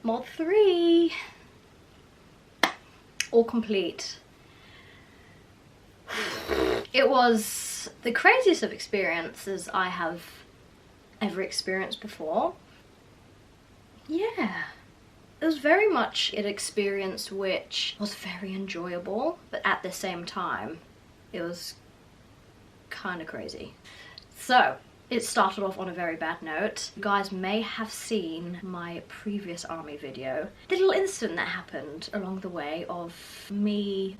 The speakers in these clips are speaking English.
Mod 3. All complete. It was the craziest of experiences I have ever experienced before. Yeah. It was very much an experience which was very enjoyable, but at the same time, it was kind of crazy. So, it started off on a very bad note. You guys may have seen my previous army video. The little incident that happened along the way of me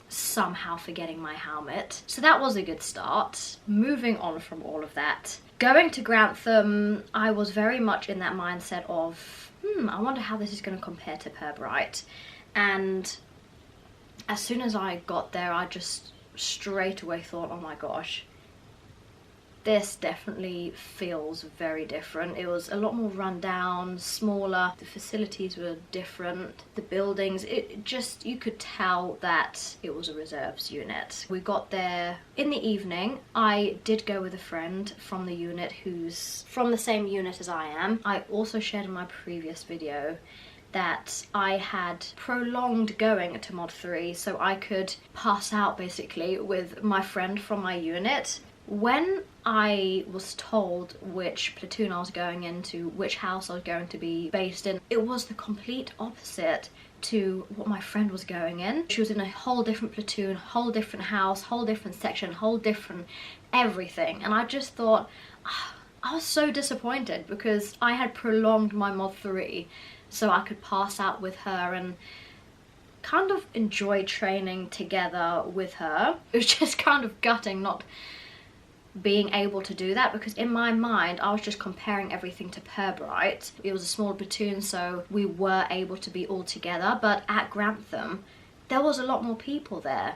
somehow forgetting my helmet. So that was a good start. Moving on from all of that. Going to Grantham, I was very much in that mindset of, I wonder how this is going to compare to Pirbright. And as soon as I got there, I just straight away thought, oh my gosh, this definitely feels very different. It was a lot more run down, smaller, the facilities were different, the buildings, it just, you could tell that it was a reserves unit. We got there in the evening. I did go with a friend from the unit who's from the same unit as I am. I also shared in my previous video that I had prolonged going to Mod 3 so I could pass out basically with my friend from my unit. When I was told which platoon I was going into, which house I was going to be based in, it was the complete opposite to what my friend was going in. She was in a whole different platoon, whole different house, whole different section, whole different everything. And I just thought, I was so disappointed because I had prolonged my Mod 3 so I could pass out with her and kind of enjoy training together with her. It was just kind of gutting not being able to do that, because in my mind I was just comparing everything to Pirbright. It was a small platoon, so we were able to be all together, but at Grantham there was a lot more people there.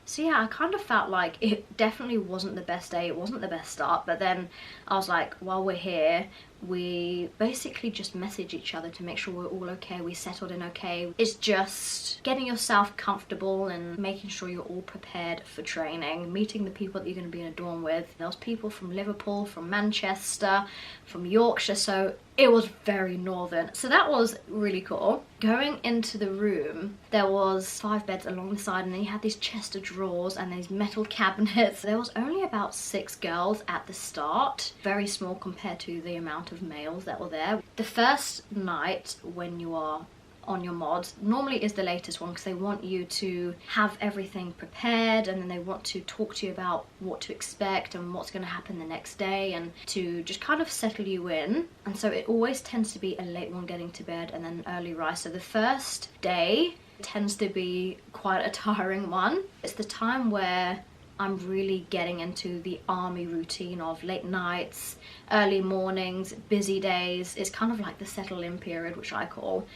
So yeah, I kind of felt like it definitely wasn't the best day, it wasn't the best start, but then I was like, while we're here, we basically just message each other to make sure we're all okay, we settled in okay. It's just getting yourself comfortable and making sure you're all prepared for training, meeting the people that you're going to be in a dorm with. There was people from Liverpool, from Manchester, from Yorkshire, so it was very northern. So that was really cool. Going into the room, there was 5 beds along the side, and then you had these chest of drawers and these metal cabinets. There was only about 6 girls at the start, very small compared to the amount of males that were there. The first night when you are on your mod normally is the latest one because they want you to have everything prepared, and then they want to talk to you about what to expect and what's going to happen the next day, and to just kind of settle you in. And so it always tends to be a late one getting to bed and then an early rise. So the first day tends to be quite a tiring one. It's the time where I'm really getting into the army routine of late nights, early mornings, busy days. It's kind of like the settle in period, which I call,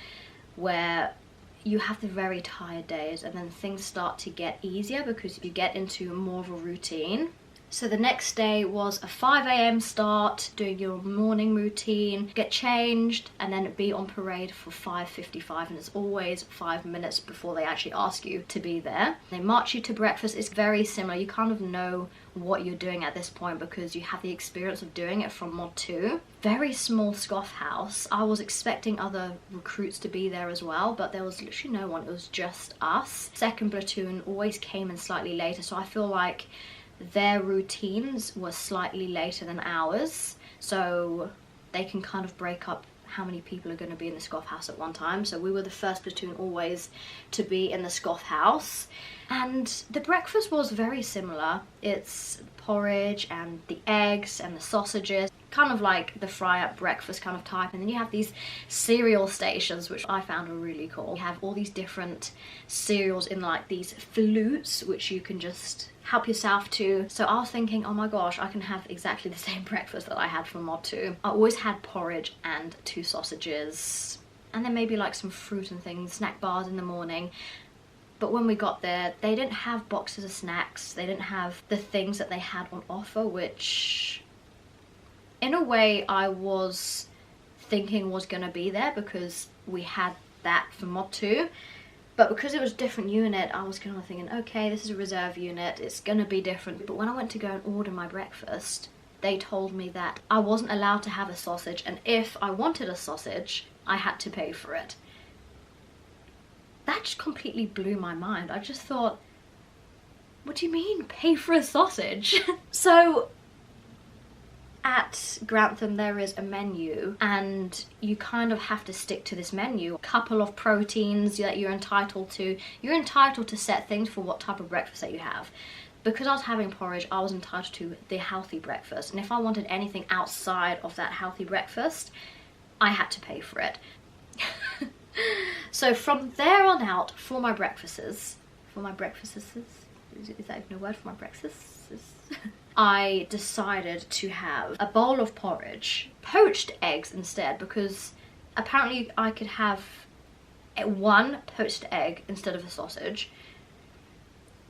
where you have the very tired days and then things start to get easier because you get into more of a routine. So the next day was a 5 AM start, doing your morning routine, get changed, and then be on parade for 5:55, and it's always 5 minutes before they actually ask you to be there. They march you to breakfast. It's very similar. You kind of know what you're doing at this point because you have the experience of doing it from Mod 2. Very small scoff house. I was expecting other recruits to be there as well, but there was literally no one. It was just us. Second platoon always came in slightly later, so I feel like their routines were slightly later than ours, so they can kind of break up how many people are going to be in the scoff house at one time. So we were the first platoon always to be in the scoff house, and the breakfast was very similar. It's porridge and the eggs and the sausages, kind of like the fry up breakfast kind of type. And then you have these cereal stations, which I found were really cool. You have all these different cereals in like these flutes, which you can just help yourself to. So I was thinking, oh my gosh, I can have exactly the same breakfast that I had from Mod 2. I always had porridge and 2 sausages, and then maybe like some fruit and things, snack bars in the morning. But when we got there, they didn't have boxes of snacks. They didn't have the things that they had on offer, which in a way I was thinking was gonna be there because we had that for Mod 2. But because it was a different unit, I was kind of thinking, okay, this is a reserve unit, it's gonna be different. But when I went to go and order my breakfast, they told me that I wasn't allowed to have a sausage, and if I wanted a sausage, I had to pay for it. That just completely blew my mind. I just thought, what do you mean, pay for a sausage? So at Grantham there is a menu, and you kind of have to stick to this menu. A couple of proteins that you're entitled to. You're entitled to set things for what type of breakfast that you have. Because I was having porridge, I was entitled to the healthy breakfast, and if I wanted anything outside of that healthy breakfast, I had to pay for it. So from there on out, for my breakfasts, is that even a word for my breakfasts? I decided to have a bowl of porridge, poached eggs instead, because apparently I could have one poached egg instead of a sausage.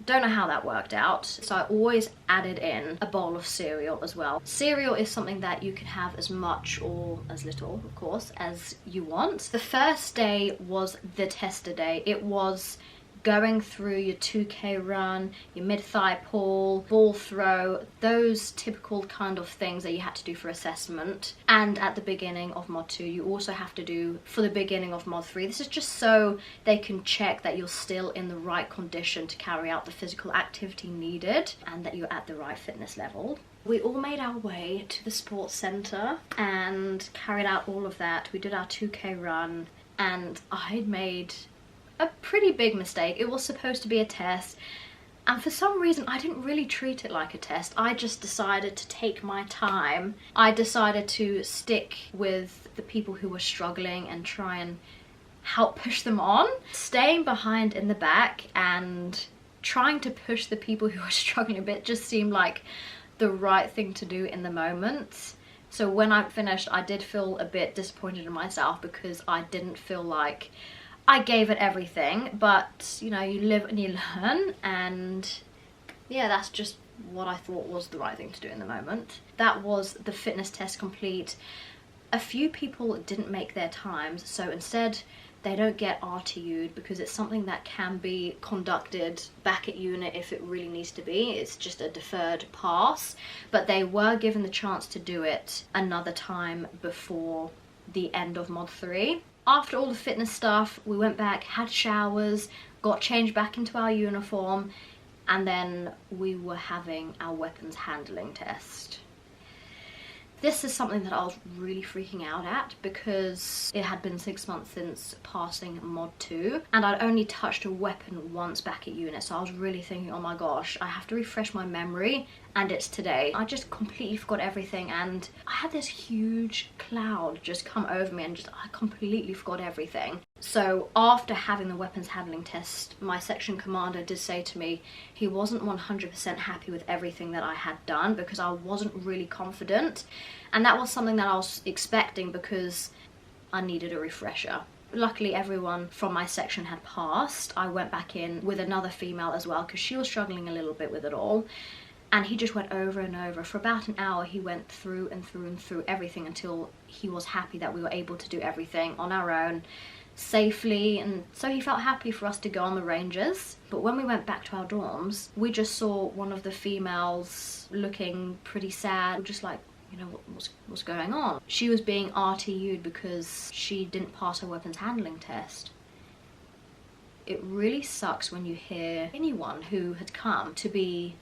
Don't know how that worked out, so I always added in a bowl of cereal as well. Cereal is something that you can have as much or as little, of course, as you want. The first day was the tester day. It was going through your 2K run, your mid-thigh pull, ball throw, those typical kind of things that you had to do for assessment. And at the beginning of Mod 2, you also have to do for the beginning of Mod 3. This is just so they can check that you're still in the right condition to carry out the physical activity needed and that you're at the right fitness level. We all made our way to the sports centre and carried out all of that. We did our 2K run, and I'd made a pretty big mistake. It was supposed to be a test, and for some reason I didn't really treat it like a test. I just decided to take my time. I decided to stick with the people who were struggling and try and help push them on. Staying behind in the back and trying to push the people who were struggling a bit just seemed like the right thing to do in the moment. So when I finished, I did feel a bit disappointed in myself because I didn't feel like I gave it everything, but you know, you live and you learn, and yeah, that's just what I thought was the right thing to do in the moment. That was the fitness test complete. A few people didn't make their times, so instead they don't get RTU'd because it's something that can be conducted back at unit if it really needs to be. It's just a deferred pass, but they were given the chance to do it another time before the end of Mod 3. After all the fitness stuff, we went back, had showers, got changed back into our uniform, and then we were having our weapons handling test. This is something that I was really freaking out at because it had been 6 months since passing Mod 2, and I'd only touched a weapon once back at unit, so I was really thinking, oh my gosh, I have to refresh my memory, and it's today. I just completely forgot everything, and I had this huge cloud just come over me, and I completely forgot everything. So after having the weapons handling test, my section commander did say to me he wasn't 100% happy with everything that I had done because I wasn't really confident, and that was something that I was expecting because I needed a refresher. Luckily everyone from my section had passed. I went back in with another female as well because she was struggling a little bit with it all, and he just went over and over. For about an hour he went through and through and through everything until he was happy that we were able to do everything on our own safely, and so he felt happy for us to go on the ranges. But when we went back to our dorms, we just saw one of the females looking pretty sad, just like, you know, what's going on? She was being RTU'd because she didn't pass her weapons handling test. It really sucks when you hear anyone who had come to be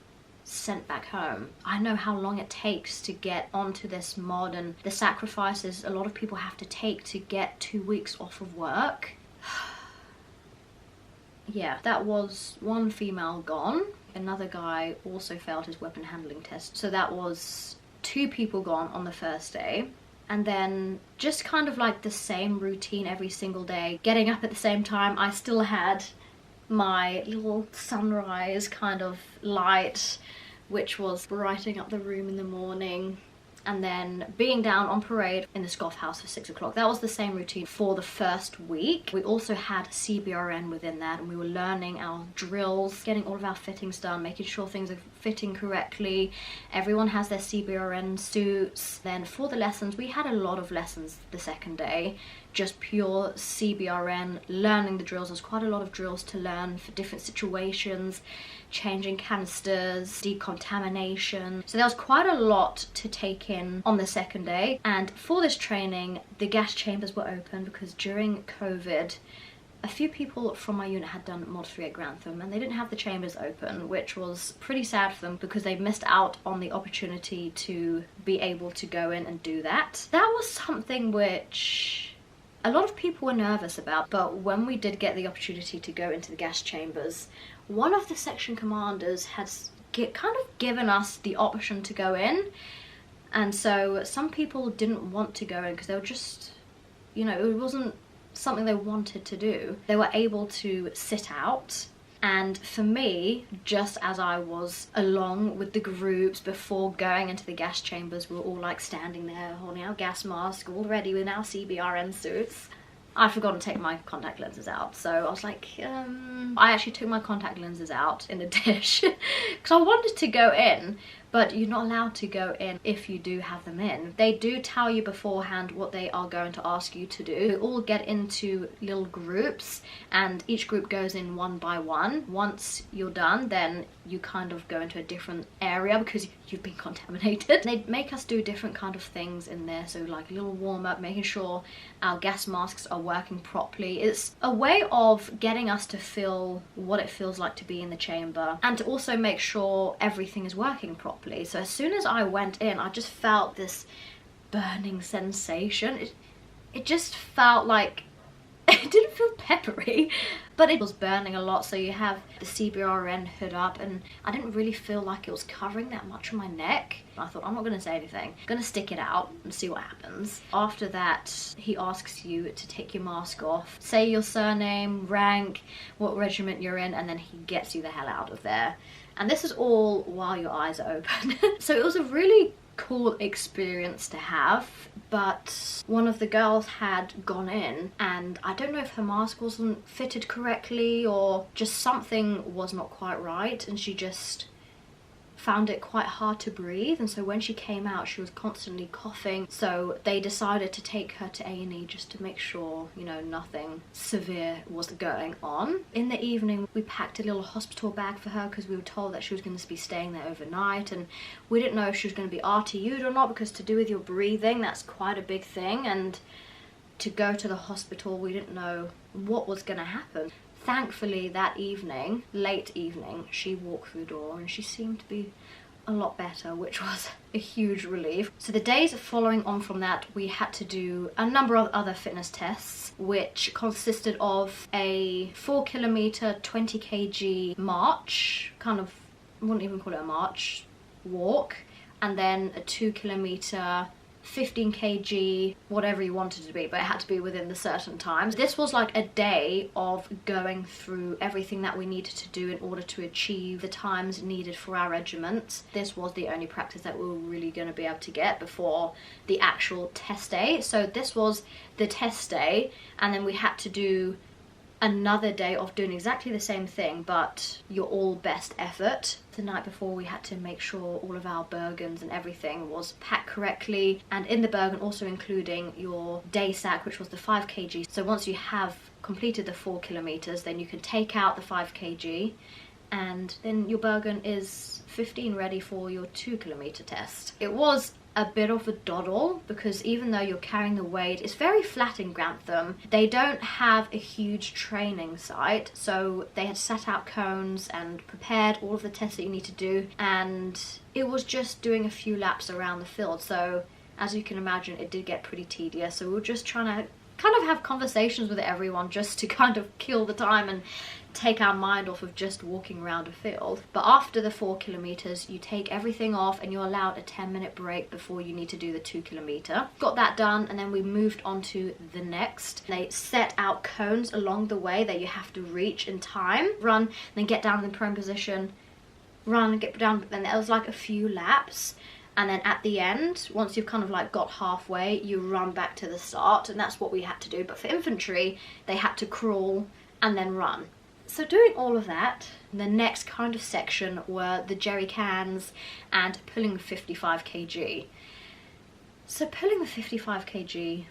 sent back home. I know how long it takes to get onto this mod and the sacrifices a lot of people have to take to get 2 weeks off of work. Yeah, that was one female gone. Another guy also failed his weapon handling test. So that was 2 people gone on the first day. And then just kind of like the same routine every single day. Getting up at the same time, I still had my little sunrise kind of light, which was brighting up the room in the morning, and then being down on parade in the Scoff House for 6 o'clock. That was the same routine for the first week. We also had CBRN within that, and we were learning our drills, getting all of our fittings done, making sure things are fitting correctly. Everyone has their CBRN suits. Then for the lessons, we had a lot of lessons the second day, just pure CBRN, learning the drills. There's quite a lot of drills to learn for different situations, changing canisters, decontamination. So there was quite a lot to take in on the second day. And for this training, the gas chambers were open because during COVID, a few people from my unit had done Mod 3 at Grantham and they didn't have the chambers open, which was pretty sad for them because they missed out on the opportunity to be able to go in and do that. That was something which a lot of people were nervous about, but when we did get the opportunity to go into the gas chambers, one of the section commanders has kind of given us the option to go in, and so some people didn't want to go in because they were just, you know, it wasn't something they wanted to do. They were able to sit out. And for me, just as I was along with the groups before going into the gas chambers, we were all like standing there holding our gas mask, all ready with our CBRN suits. I'd forgotten to take my contact lenses out, so I was like, I actually took my contact lenses out in a dish because I wanted to go in, but you're not allowed to go in if you do have them in. They do tell you beforehand what they are going to ask you to do. We all get into little groups and each group goes in one by one. Once you're done, then you kind of go into a different area because you've been contaminated. They make us do different kind of things in there, so like a little warm up, making sure our gas masks are working properly. It's a way of getting us to feel what it feels like to be in the chamber and to also make sure everything is working properly. So as soon as I went in, I just felt this burning sensation. It just felt like it didn't feel peppery, but it was burning a lot. So you have the CBRN hood up and I didn't really feel like it was covering that much of my neck. I thought, I'm not going to say anything. I'm going to stick it out and see what happens. After that, he asks you to take your mask off, say your surname, rank, what regiment you're in, and then he gets you the hell out of there. And this is all while your eyes are open. So it was a really cool experience to have, but one of the girls had gone in and I don't know if her mask wasn't fitted correctly or just something was not quite right, and she just found it quite hard to breathe, and so when she came out she was constantly coughing. So they decided to take her to A&E just to make sure, you know, nothing severe was going on. In the evening we packed a little hospital bag for her because we were told that she was going to be staying there overnight, and we didn't know if she was going to be RTU'd or not because to do with your breathing, that's quite a big thing, and to go to the hospital we didn't know what was going to happen. Thankfully that evening, late evening, she walked through the door and she seemed to be a lot better, which was a huge relief. So the days following on from that, we had to do a number of other fitness tests, which consisted of a 4 kilometer, 20 kg march, kind of, I wouldn't even call it a march, walk, and then a 2 kilometer, 15 kg, whatever you wanted it to be, but it had to be within the certain times. This was like a day of going through everything that we needed to do in order to achieve the times needed for our regiment. This was the only practice that we were really going to be able to get before the actual test day. So this was the test day, and then we had to do another day of doing exactly the same thing, but your all best effort. The night before we had to make sure all of our Bergens and everything was packed correctly, and in the Bergen also including your day sack, which was the 5 kg. So once you have completed the 4 kilometers, then you can take out the 5 kg and then your Bergen is 15 ready for your 2 kilometer test. It was a bit of a doddle because even though you're carrying the weight, it's very flat in Grantham. They don't have a huge training site, so they had set out cones and prepared all of the tests that you need to do, and it was just doing a few laps around the field. So as you can imagine, it did get pretty tedious, so we were just trying to kind of have conversations with everyone just to kind of kill the time and take our mind off of just walking around a field. But after the 4 kilometers, you take everything off and you're allowed a 10-minute break before you need to do the 2 kilometer. Got that done, and then we moved on to the next. They set out cones along the way that you have to reach in time. Run, then get down in prone position, run and get down. Then there was like a few laps, and then at the end, once you've kind of like got halfway, you run back to the start, and that's what we had to do. But for infantry, they had to crawl and then run. So doing all of that, the next kind of section were the jerry cans and pulling 55 kg. So pulling the 55 kg,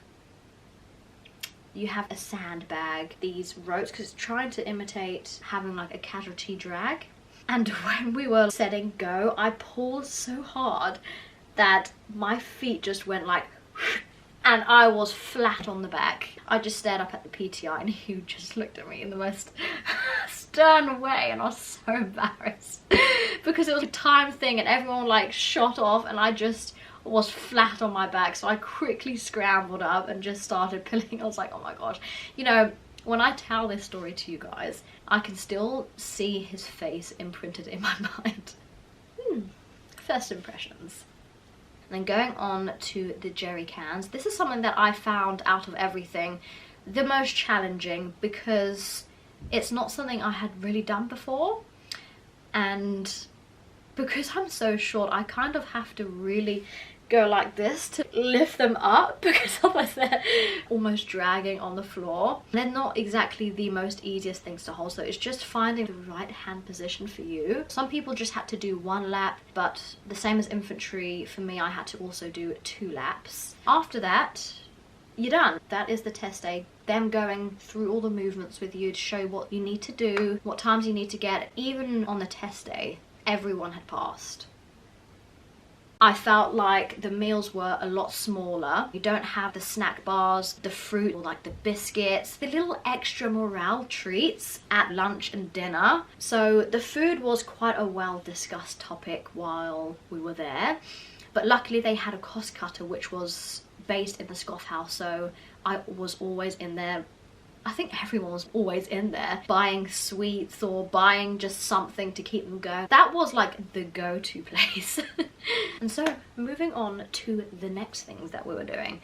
you have a sandbag, these ropes, because it's trying to imitate having like a casualty drag. And when we were setting go, I pulled so hard that my feet just went like, and I was flat on the back. I just stared up at the PTI and he just looked at me in the most stern way, and I was so embarrassed because it was a time thing and everyone like shot off and I just was flat on my back. So I quickly scrambled up and just started pulling. I was like, oh my gosh. You know, when I tell this story to you guys, I can still see his face imprinted in my mind. First impressions. And then going on to the jerry cans, this is something that I found out of everything the most challenging, because it's not something I had really done before, and because I'm so short I kind of have to really go like this to lift them up, because otherwise they're almost dragging on the floor. They're not exactly the most easiest things to hold, so it's just finding the right hand position for you. Some people just had to do 1 lap, but the same as infantry, for me I had to also do 2 laps. After that, you're done. That is the test day. Them going through all the movements with you to show what you need to do, what times you need to get. Even on the test day, everyone had passed. I felt like the meals were a lot smaller. You don't have the snack bars, the fruit, or like the biscuits, the little extra morale treats at lunch and dinner. So the food was quite a well discussed topic while we were there. But luckily they had a cost cutter which was based in the Scoff House, so I was always in there. I think everyone was always in there buying sweets or buying just something to keep them going. That was like the go-to place. And so moving on to the next things that we were doing.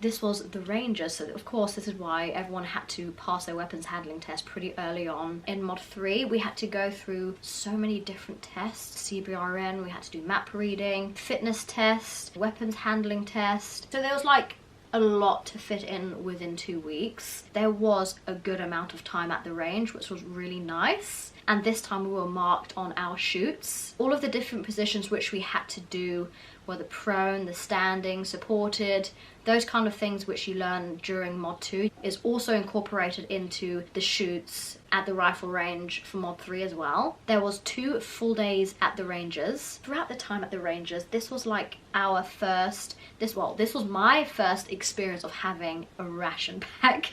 This was the Rangers, so of course this is why everyone had to pass their weapons handling test pretty early on. In Mod 3 we had to go through so many different tests. CBRN, we had to do map reading, fitness test, weapons handling test. So there was like a lot to fit in within 2 weeks. There was a good amount of time at the range, which was really nice. And this time we were marked on our shoots. All of the different positions which we had to do were the prone, the standing, supported, those kind of things which you learn during Mod 2 is also incorporated into the shoots at the rifle range for Mod 3 as well. There was 2 full days at the Rangers. Throughout the time at the Rangers, this was like our first, this was my first experience of having a ration pack.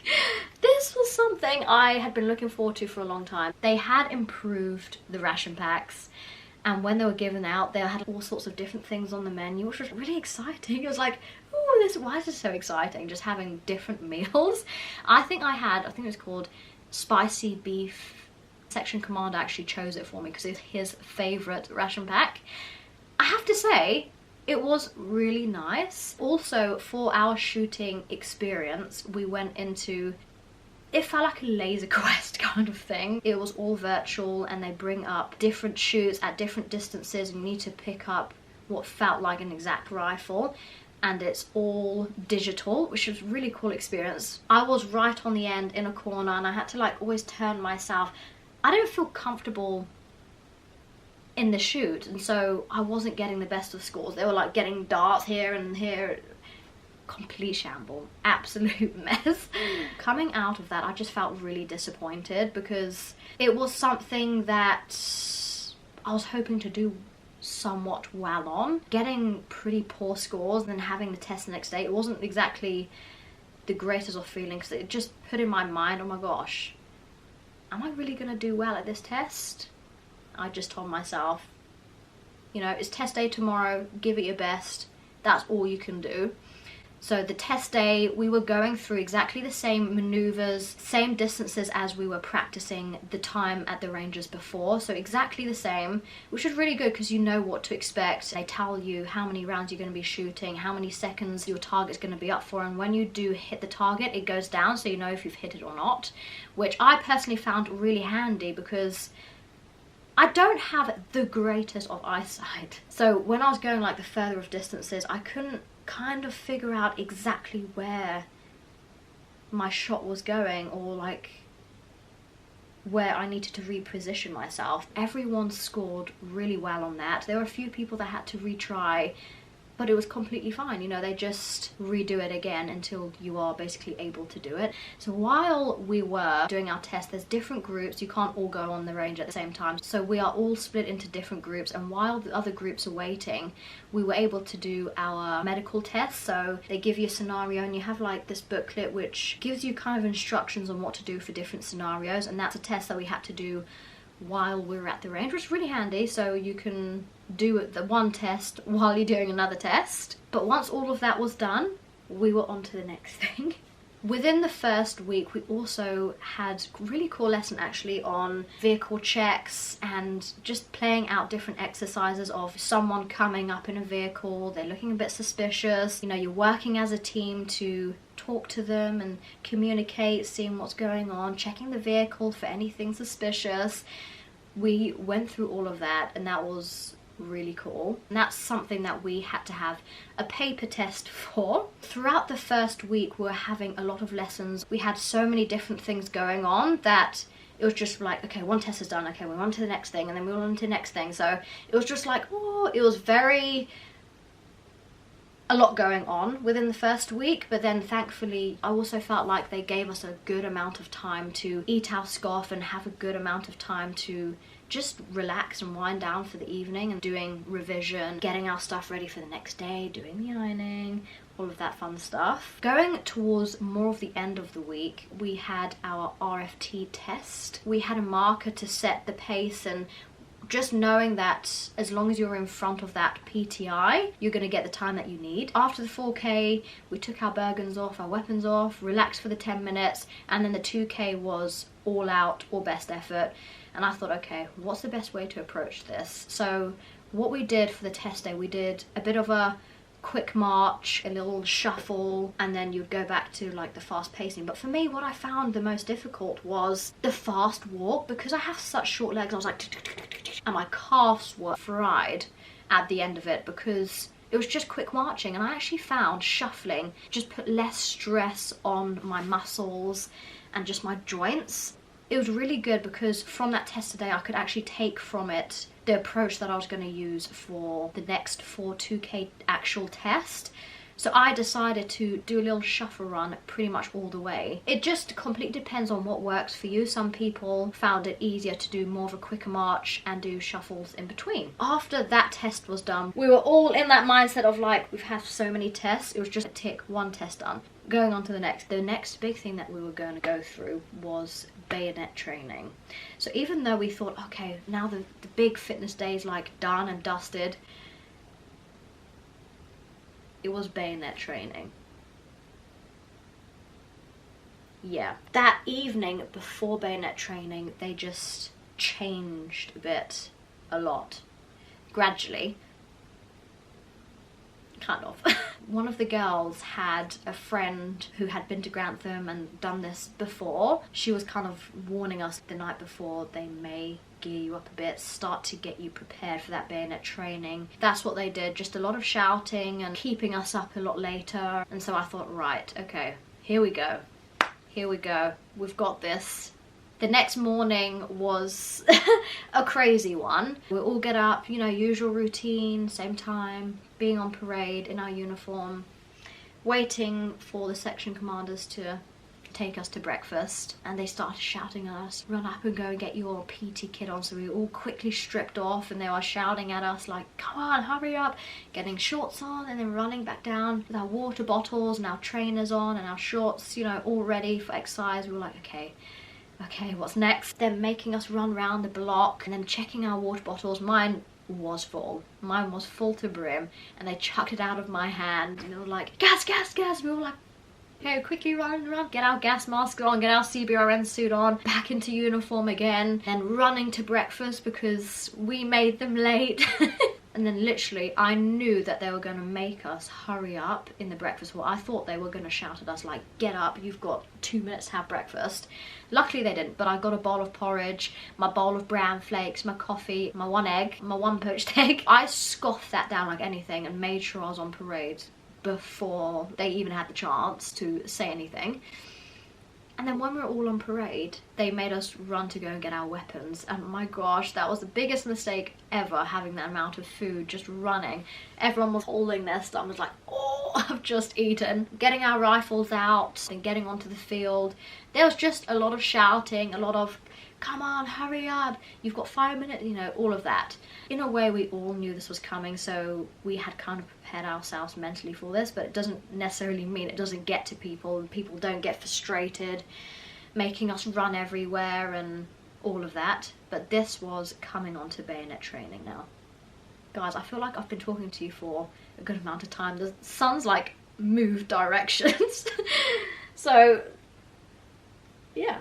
This was something I had been looking forward to for a long time. They had improved the ration packs, and when they were given out, they had all sorts of different things on the menu, which was really exciting. It was like, ooh, why is this so exciting? Just having different meals. I think it was called spicy beef. Section Commander actually chose it for me because it's his favourite ration pack. I have to say, it was really nice. Also, for our shooting experience, we went into, it felt like a laser quest kind of thing. It was all virtual and they bring up different shoots at different distances and you need to pick up what felt like an exact rifle, and it's all digital, which was a really cool experience. I was right on the end in a corner and I had to like always turn myself. I didn't feel comfortable in the shoot, and so I wasn't getting the best of scores. They were like getting darts here and here. Complete shamble, absolute mess. Coming out of that, I just felt really disappointed because it was something that I was hoping to do somewhat well on. Getting pretty poor scores and then having the test the next day, it wasn't exactly the greatest of feelings. It just put in my mind, oh my gosh, am I really gonna do well at this test? I just told myself, you know, it's test day tomorrow, give it your best, that's all you can do. So the test day, we were going through exactly the same maneuvers, same distances as we were practicing the time at the Rangers before. So exactly the same, which is really good because you know what to expect. They tell you how many rounds you're going to be shooting, how many seconds your target's going to be up for, and when you do hit the target, it goes down so you know if you've hit it or not, which I personally found really handy because I don't have the greatest of eyesight. So when I was going like the further of distances, I couldn't kind of figure out exactly where my shot was going or like where I needed to reposition myself. Everyone scored really well on that. There were a few people that had to retry, but it was completely fine. You know, they just redo it again until you are basically able to do it. So while we were doing our test, there's different groups. You can't all go on the range at the same time. So we are all split into different groups, and while the other groups are waiting, we were able to do our medical test. So they give you a scenario and you have like this booklet which gives you kind of instructions on what to do for different scenarios, and that's a test that we had to do while we were at the range, which is really handy, so you can do the one test while you're doing another test. But once all of that was done, we were on to the next thing. Within the first week, we also had a really cool lesson actually on vehicle checks and just playing out different exercises of someone coming up in a vehicle, they're looking a bit suspicious, you know, you're working as a team to talk to them and communicate, seeing what's going on, checking the vehicle for anything suspicious. We went through all of that, and that was really cool. And that's something that we had to have a paper test for. Throughout the first week, we were having a lot of lessons. We had so many different things going on that it was just like, okay, one test is done, okay, we're on to the next thing, and then we're on to the next thing. So it was just like, oh, it was a lot going on within the first week. But then thankfully I also felt like they gave us a good amount of time to eat our scoff and have a good amount of time to just relax and wind down for the evening, and doing revision, getting our stuff ready for the next day, doing the ironing, all of that fun stuff. Going towards more of the end of the week, we had our RFT test. We had a marker to set the pace, and just knowing that as long as you're in front of that PTI, you're going to get the time that you need. After the 4K, we took our bergens off, our weapons off, relaxed for the 10 minutes, and then the 2K was all out or best effort. And I thought, okay, what's the best way to approach this? So what we did for the test day, we did a bit of a quick march, a little shuffle, and then you'd go back to like the fast pacing. But for me, what I found the most difficult was the fast walk, because I have such short legs. I was like, and my calves were fried at the end of it because it was just quick marching. And I actually found shuffling just put less stress on my muscles and just my joints. It was really good because from that test today, I could actually take from it the approach that I was going to use for the next 2K actual test. So I decided to do a little shuffle run pretty much all the way. It just completely depends on what works for you. Some people found it easier to do more of a quicker march and do shuffles in between. After that test was done, we were all in that mindset of like, we've had so many tests. It was just a tick, one test done. Going on to the next. The next big thing that we were going to go through was bayonet training. So even though we thought, okay, now the big fitness day is like done and dusted, it was bayonet training. Yeah. That evening before bayonet training, they just changed a lot. Gradually. Kind of. One of the girls had a friend who had been to Grantham and done this before. She was kind of warning us the night before, they may gear you up a bit, start to get you prepared for that bayonet training. That's what they did, just a lot of shouting and keeping us up a lot later. And so I thought, right, okay, here we go. Here we go. We've got this. The next morning was a crazy one. We all get up, you know, usual routine, same time, being on parade in our uniform, waiting for the section commanders to take us to breakfast. And they started shouting at us, run up and go and get your PT kit on. So we all quickly stripped off, and they were shouting at us like, come on, hurry up, getting shorts on, and then running back down with our water bottles and our trainers on and our shorts, you know, all ready for exercise. We were like, okay, what's next? They're making us run around the block and then checking our water bottles. Mine was full. Mine was full to brim, and they chucked it out of my hand and they were like, gas, gas, gas. We were like, okay, quickly run, get our gas mask on, get our CBRN suit on, back into uniform again, then running to breakfast because we made them late. And then literally, I knew that they were going to make us hurry up in the breakfast hall. I thought they were going to shout at us like, get up, you've got 2 minutes to have breakfast. Luckily they didn't, but I got a bowl of porridge, my bowl of bran flakes, my coffee, my 1 egg, my 1 poached egg. I scoffed that down like anything and made sure I was on parade before they even had the chance to say anything. And then when we were all on parade, they made us run to go and get our weapons. And my gosh, that was the biggest mistake ever, having that amount of food, just running. Everyone was holding their stomachs like, oh, I've just eaten. Getting our rifles out and getting onto the field. There was just a lot of shouting, a lot of, come on, hurry up, you've got 5 minutes, you know, all of that. In a way, we all knew this was coming, so we had kind of prepared ourselves mentally for this, but it doesn't necessarily mean it doesn't get to people, and people don't get frustrated, making us run everywhere and all of that. But this was coming on to bayonet training now. Guys, I feel like I've been talking to you for a good amount of time. The sun's like moved directions. So, yeah.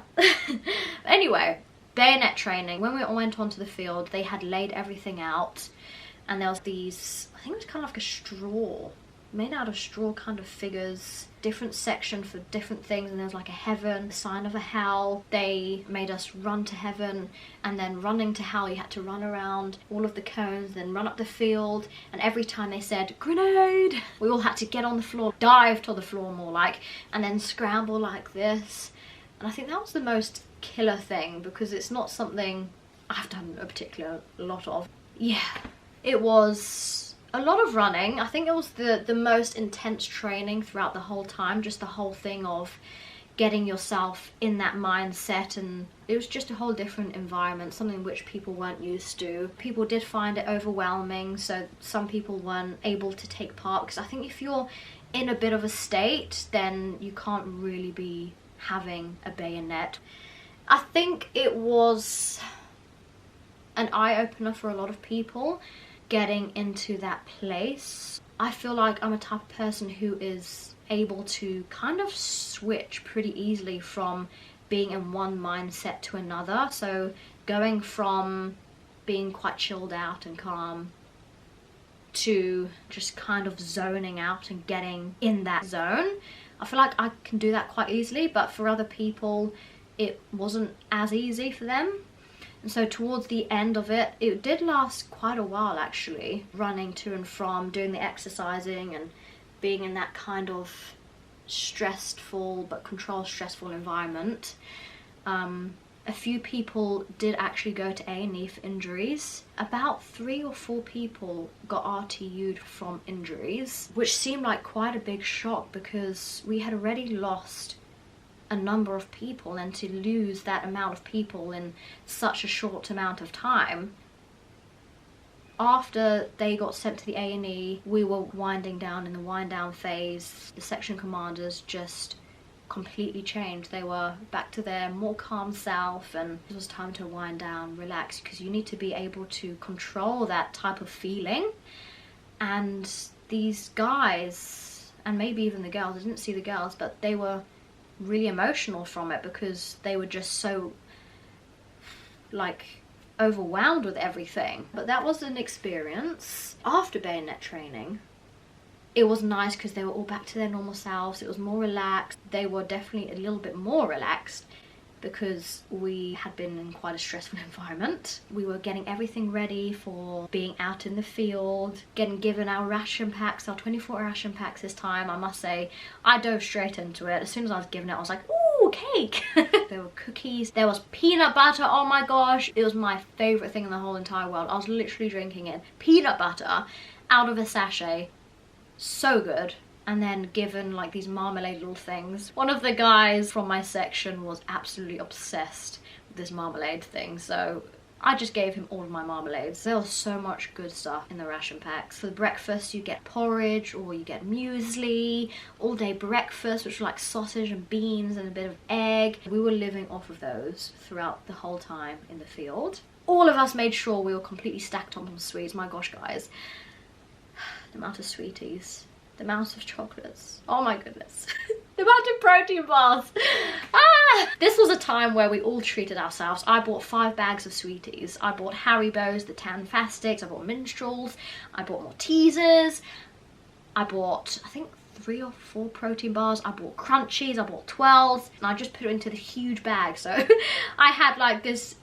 Anyway, bayonet training. When we all went onto the field, they had laid everything out, and there was these, I think it was kind of like a straw, made out of straw kind of figures, different section for different things, and there was like a heaven, a sign of a hell. They made us run to heaven, and then running to hell, you had to run around all of the cones, then run up the field, and every time they said grenade, we all had to get on the floor, dive to the floor more like, and then scramble like this. And I think that was the most killer thing, because it's not something I've done a particular lot of. Yeah, it was a lot of running. I think it was the most intense training throughout the whole time, just the whole thing of getting yourself in that mindset, and it was just a whole different environment, something which people weren't used to. People did find it overwhelming, so some people weren't able to take part, because I think if you're in a bit of a state, then you can't really be having a bayonet. I think it was an eye-opener for a lot of people getting into that place. I feel like I'm a type of person who is able to kind of switch pretty easily from being in one mindset to another. So going from being quite chilled out and calm to just kind of zoning out and getting in that zone. I feel like I can do that quite easily, but for other people it wasn't as easy for them. And so towards the end of it, it did last quite a while actually, running to and from, doing the exercising and being in that kind of stressful but controlled stressful environment. A few people did actually go to A&E for injuries. About 3 or 4 people got RTU'd from injuries, which seemed like quite a big shock, because we had already lost a number of people, and to lose that amount of people in such a short amount of time. After they got sent to the A&E, we were winding down in the wind down phase. The section commanders just completely changed. They were back to their more calm self, and it was time to wind down, relax, because you need to be able to control that type of feeling. And these guys, and maybe even the girls, I didn't see the girls, but they were really emotional from it, because they were just so like overwhelmed with everything. But that was an experience. After bayonet training, it was nice because they were all back to their normal selves. It was more relaxed. They were definitely a little bit more relaxed because we had been in quite a stressful environment. We were getting everything ready for being out in the field, getting given our ration packs, our 24 ration packs this time. I must say, I dove straight into it. As soon as I was given it, I was like, ooh, cake! There were cookies, there was peanut butter, oh my gosh. It was my favourite thing in the whole entire world. I was literally drinking it. Peanut butter out of a sachet. So good. And then given like these marmalade little things. One of the guys from my section was absolutely obsessed with this marmalade thing, so I just gave him all of my marmalades. There was so much good stuff in the ration packs. For breakfast you get porridge, or you get muesli, all day breakfast, which were like sausage and beans and a bit of egg. We were living off of those throughout the whole time in the field. All of us made sure we were completely stacked on sweets. My gosh, guys. The amount of sweeties. The amount of chocolates. Oh my goodness. The amount of protein bars. Ah! This was a time where we all treated ourselves. I bought 5 bags of sweeties. I bought Haribo's, the Tan Fastics. I bought Minstrels. I bought Maltesers. I bought, I think, 3 or 4 protein bars. I bought Crunchies. I bought 12s. And I just put it into the huge bag. So I had like this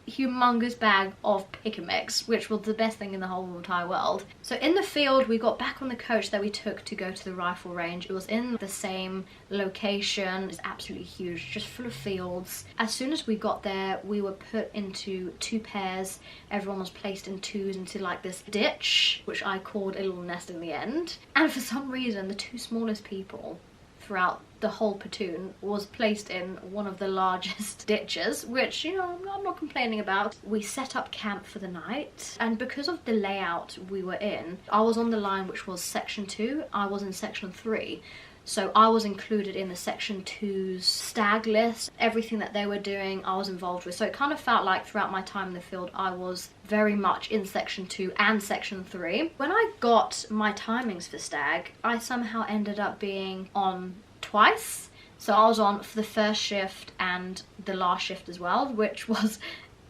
humongous bag of pick and mix, which was the best thing in the whole entire world. So in the field, we got back on the coach that we took to go to the rifle range. It was in the same location. It's absolutely huge, just full of fields. As soon as we got there, we were put into 2 pairs. Everyone was placed in 2s into like this ditch, which I called a little nest in the end. And for some reason, the 2 smallest people throughout the whole platoon was placed in one of the largest ditches, which, you know, I'm not complaining about. We set up camp for the night, and because of the layout we were in, I was on the line which was section 2, I was in section 3. So I was included in the section 2's stag list. Everything that they were doing, I was involved with. So it kind of felt like throughout my time in the field, I was very much in section 2 and section 3. When I got my timings for stag, I somehow ended up being on twice. So I was on for the first shift and the last shift as well, which was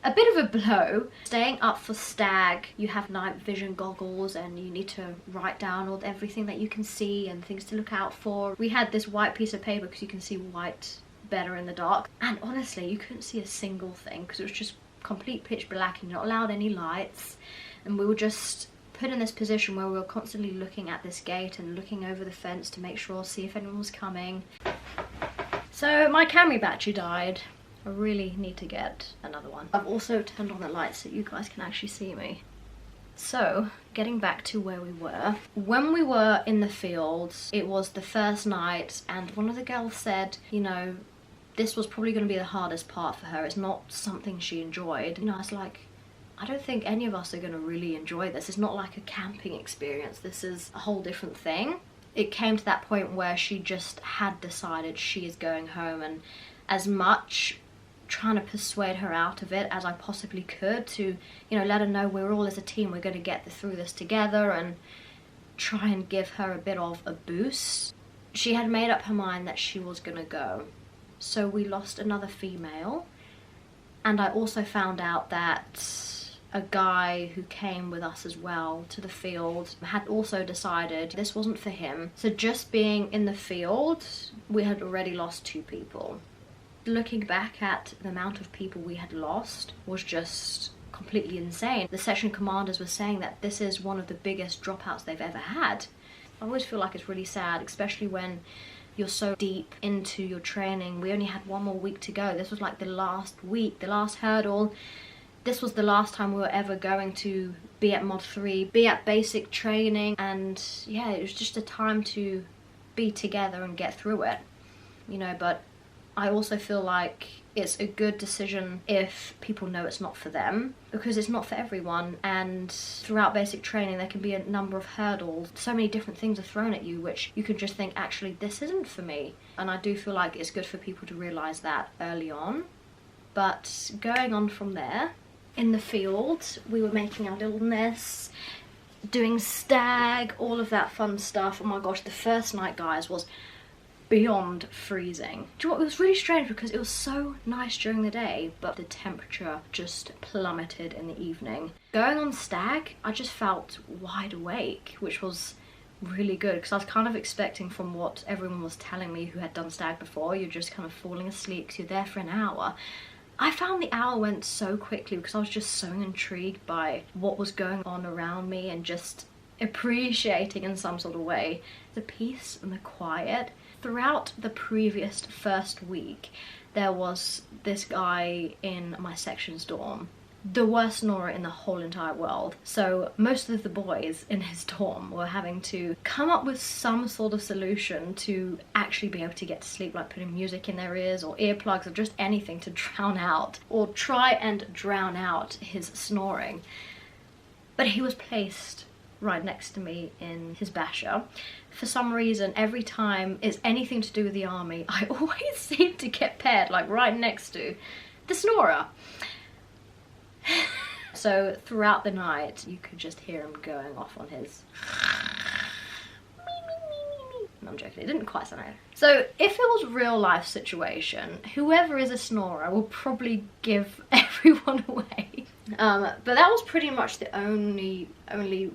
a bit of a blow. Staying up for stag, you have night vision goggles and you need to write down everything that you can see and things to look out for. We had this white piece of paper because you can see white better in the dark, and honestly you couldn't see a single thing because it was just complete pitch black and you're not allowed any lights. And we were just put in this position where we were constantly looking at this gate and looking over the fence to make sure, see if anyone was coming. So my cami battery died. I really need to get another one. I've also turned on the lights so you guys can actually see me. So, getting back to where we were. When we were in the fields, it was the first night, and one of the girls said, you know, this was probably going to be the hardest part for her. It's not something she enjoyed. You know, I was like, I don't think any of us are going to really enjoy this. It's not like a camping experience. This is a whole different thing. It came to that point where she just had decided she is going home, and as much trying to persuade her out of it as I possibly could to, you know, let her know we're all as a team, we're going to get through this together, and try and give her a bit of a boost. She had made up her mind that she was going to go. So we lost another female, and I also found out that a guy who came with us as well to the field had also decided this wasn't for him. So just being in the field, we had already lost 2 people. Looking back at the amount of people we had lost was just completely insane. The section commanders were saying that this is one of the biggest dropouts they've ever had. I always feel like it's really sad, especially when you're so deep into your training. We only had 1 more week to go. This was like the last week, the last hurdle. This was the last time we were ever going to be at Mod 3, be at basic training, and yeah, it was just a time to be together and get through it, you know. But I also feel like it's a good decision if people know it's not for them, because it's not for everyone, and throughout basic training there can be a number of hurdles. So many different things are thrown at you which you can just think, actually this isn't for me. And I do feel like it's good for people to realise that early on. But going on from there, in the field we were making our little nests, doing stag, all of that fun stuff. Oh my gosh, the first night, guys, was beyond freezing. Do you know what? It was really strange because it was so nice during the day, but the temperature just plummeted in the evening. Going on stag, I just felt wide awake, which was really good because I was kind of expecting, from what everyone was telling me who had done stag before, you're just kind of falling asleep because you're there for an hour. I found the hour went so quickly because I was just so intrigued by what was going on around me and just appreciating in some sort of way the peace and the quiet. Throughout the previous first week, there was this guy in my section's dorm, the worst snorer in the whole entire world. So most of the boys in his dorm were having to come up with some sort of solution to actually be able to get to sleep, like putting music in their ears or earplugs or just anything to drown out or try and drown out his snoring. But he was placed right next to me in his basher. For some reason, every time it's anything to do with the army, I always seem to get paired like right next to the snorer. So throughout the night you could just hear him going off on his no, I'm joking, it didn't quite sound like that. So if it was real life situation, whoever is a snorer will probably give everyone away. But that was pretty much the only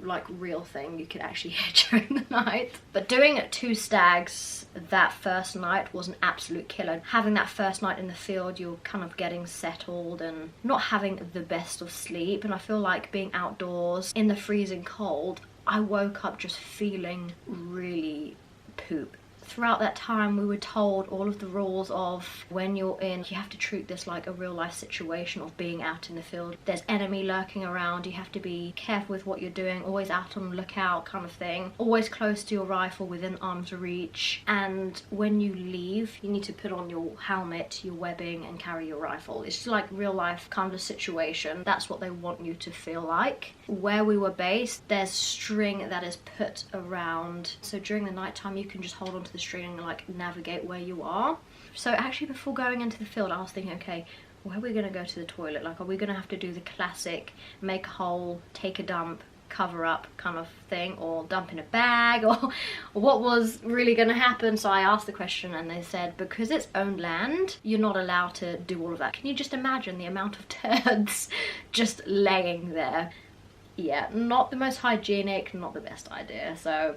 like real thing you could actually hear during the night. But doing 2 stags that first night was an absolute killer. Having that first night in the field, you're kind of getting settled and not having the best of sleep, and I feel like being outdoors in the freezing cold, I woke up just feeling really poop. Throughout that time, we were told all of the rules of when you're in, you have to treat this like a real life situation of being out in the field. There's enemy lurking around, you have to be careful with what you're doing, always out on the lookout kind of thing. Always close to your rifle, within arm's reach. And when you leave, you need to put on your helmet, your webbing, and carry your rifle. It's just like real life kind of situation. That's what they want you to feel like. Where we were based, there's string that is put around, so during the night time you can just hold onto the string and like navigate where you are. So actually before going into the field, I was thinking, okay, where are we gonna go to the toilet? Like, are we gonna have to do the classic make a hole, take a dump, cover up kind of thing, or dump in a bag, or what was really gonna happen? So I asked the question and they said, because it's owned land, you're not allowed to do all of that. Can you just imagine the amount of turds just laying there? Yeah, not the most hygienic, not the best idea. So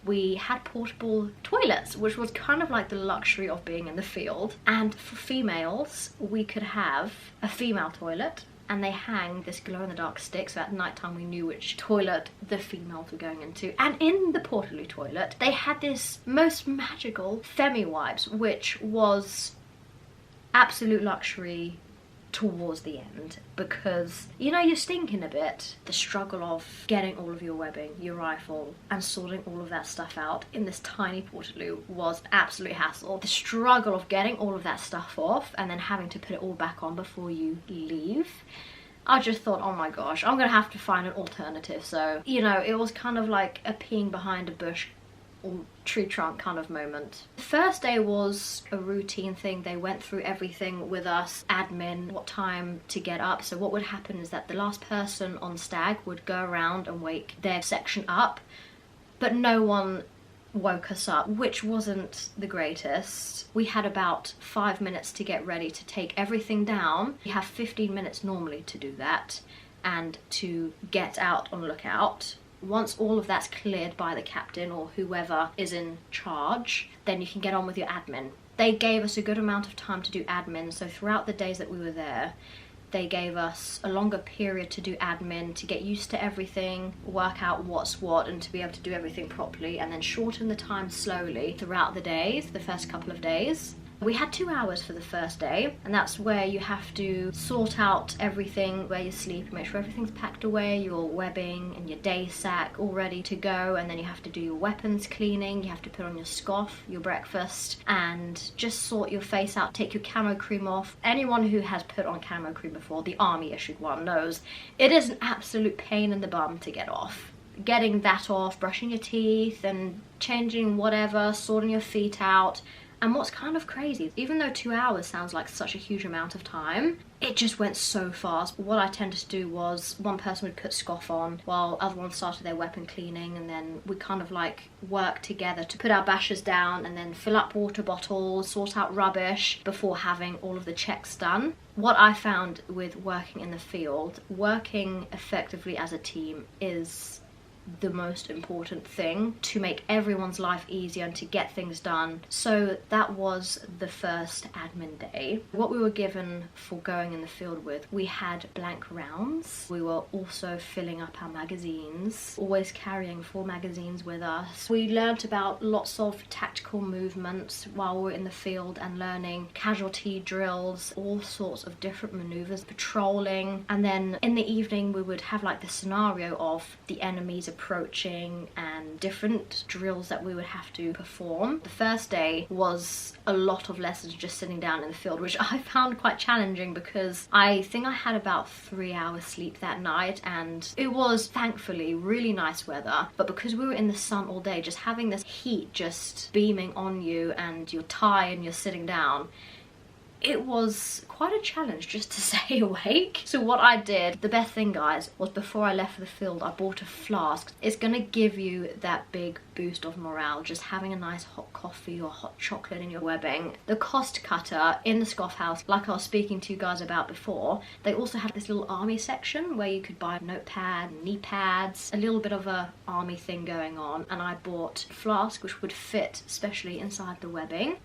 we had portable toilets, which was kind of like the luxury of being in the field. And for females, we could have a female toilet, and they hang this glow-in-the-dark stick, so at night time we knew which toilet the females were going into. And in the portable toilet, they had this most magical Femi wipes, which was absolute luxury towards the end, because you know, you're stinking a bit. The struggle of getting all of your webbing, your rifle, and sorting all of that stuff out in this tiny portaloo was absolute hassle. The struggle of getting all of that stuff off and then having to put it all back on before you leave, I just thought, oh my gosh, I'm gonna have to find an alternative. So, you know, it was kind of like a peeing behind a bush or tree trunk kind of moment. The first day was a routine thing. They went through everything with us, admin, what time to get up. So what would happen is that the last person on stag would go around and wake their section up, but no one woke us up, which wasn't the greatest. We had about 5 minutes to get ready to take everything down. You have 15 minutes normally to do that and to get out on lookout. Once all of that's cleared by the captain or whoever is in charge, then you can get on with your admin. They gave us a good amount of time to do admin, so throughout the days that we were there, they gave us a longer period to do admin, to get used to everything, work out what's what, and to be able to do everything properly, and then shorten the time slowly throughout the days, the first couple of days. We had 2 hours for the first day, and that's where you have to sort out everything, where you sleep, make sure everything's packed away, your webbing and your day sack all ready to go, and then you have to do your weapons cleaning, you have to put on your scoff, your breakfast, and just sort your face out, take your camo cream off. Anyone who has put on camo cream before, the army issued one, knows it is an absolute pain in the bum to get off. Getting that off, brushing your teeth and changing whatever, sorting your feet out. And what's kind of crazy, even though 2 hours sounds like such a huge amount of time, it just went so fast. What I tended to do was one person would put scoff on while other ones started their weapon cleaning, and then we kind of like work together to put our bashers down and then fill up water bottles, sort out rubbish before having all of the checks done. What I found with working in the field, working effectively as a team is the most important thing to make everyone's life easier and to get things done. So that was the first admin day. What we were given for going in the field with, we had blank rounds. We were also filling up our magazines, always carrying 4 magazines with us. We learnt about lots of tactical movements while we were in the field and learning casualty drills, all sorts of different maneuvers, patrolling. And then in the evening we would have like the scenario of the enemies approaching and different drills that we would have to perform. The first day was a lot of lessons just sitting down in the field, which I found quite challenging because I think I had about 3 hours sleep that night, and it was thankfully really nice weather, but because we were in the sun all day, just having this heat just beaming on you and you're tired and you're sitting down, it was quite a challenge just to stay awake. So what I did, the best thing guys, was before I left for the field, I bought a flask. It's gonna give you that big boost of morale, just having a nice hot coffee or hot chocolate in your webbing. The cost cutter in the Scoff House, like I was speaking to you guys about before, they also had this little army section where you could buy a notepad, knee pads, a little bit of a army thing going on, and I bought a flask which would fit especially inside the webbing.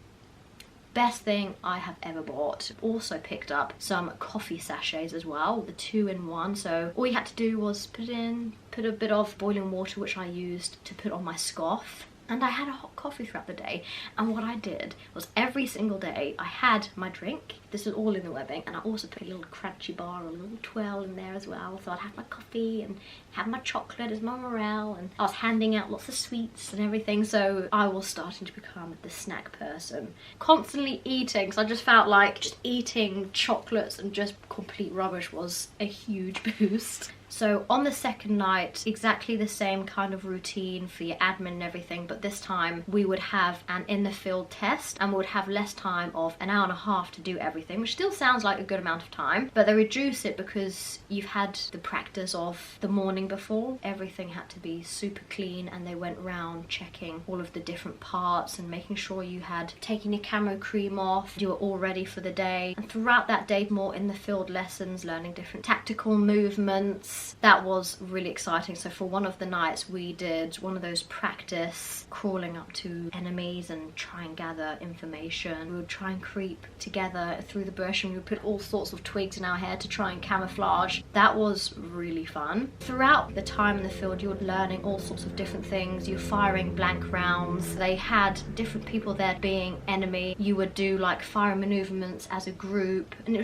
Best thing I have ever bought. Also picked up some coffee sachets as well, the 2-in-1. So all you had to do was put a bit of boiling water, which I used to put on my scoff. And I had a hot coffee throughout the day. And what I did was every single day I had my drink. This is all in the webbing. And I also put a little crunchy bar or a little twirl in there as well. So I'd have my coffee and have my chocolate as my morale. And I was handing out lots of sweets and everything. So I was starting to become the snack person. Constantly eating. So I just felt like just eating chocolates and just complete rubbish was a huge boost. So on the second night, exactly the same kind of routine for your admin and everything, but this time we would have an in the field test and we would have less time of an hour and a half to do everything, which still sounds like a good amount of time, but they reduce it because you've had the practice of the morning before. Everything had to be super clean and they went round checking all of the different parts and making sure you had taken your camo cream off, you were all ready for the day. And throughout that day, more in the field lessons, learning different tactical movements. That was really exciting. So for one of the nights we did one of those practice crawling up to enemies and try and gather information. We would try and creep together through the bush and we would put all sorts of twigs in our hair to try and camouflage. That was really fun. Throughout the time in the field you were learning all sorts of different things. You're firing blank rounds. They had different people there being enemy. You would do like fire maneuvers as a group and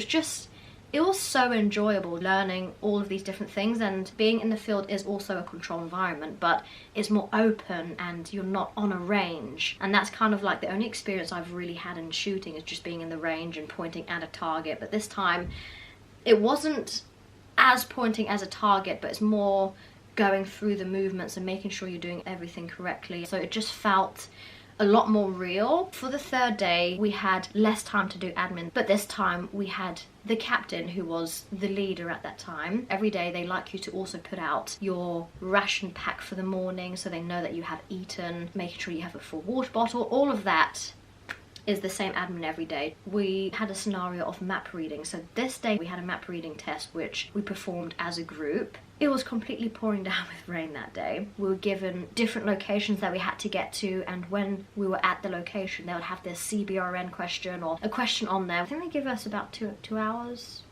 it was so enjoyable learning all of these different things. And being in the field is also a control environment, but it's more open and you're not on a range. And that's kind of like the only experience I've really had in shooting is just being in the range and pointing at a target. But this time it wasn't as pointing as a target, but it's more going through the movements and making sure you're doing everything correctly. So it just felt a lot more real. For the third day we had less time to do admin, but this time we had the captain who was the leader at that time. Every day they like you to also put out your ration pack for the morning so they know that you have eaten, making sure you have a full water bottle. All of that is the same admin every day. We had a scenario of map reading. So this day we had a map reading test which we performed as a group. It was completely pouring down with rain that day. We were given different locations that we had to get to, and when we were at the location they would have this CBRN question or a question on there. I think they give us about two hours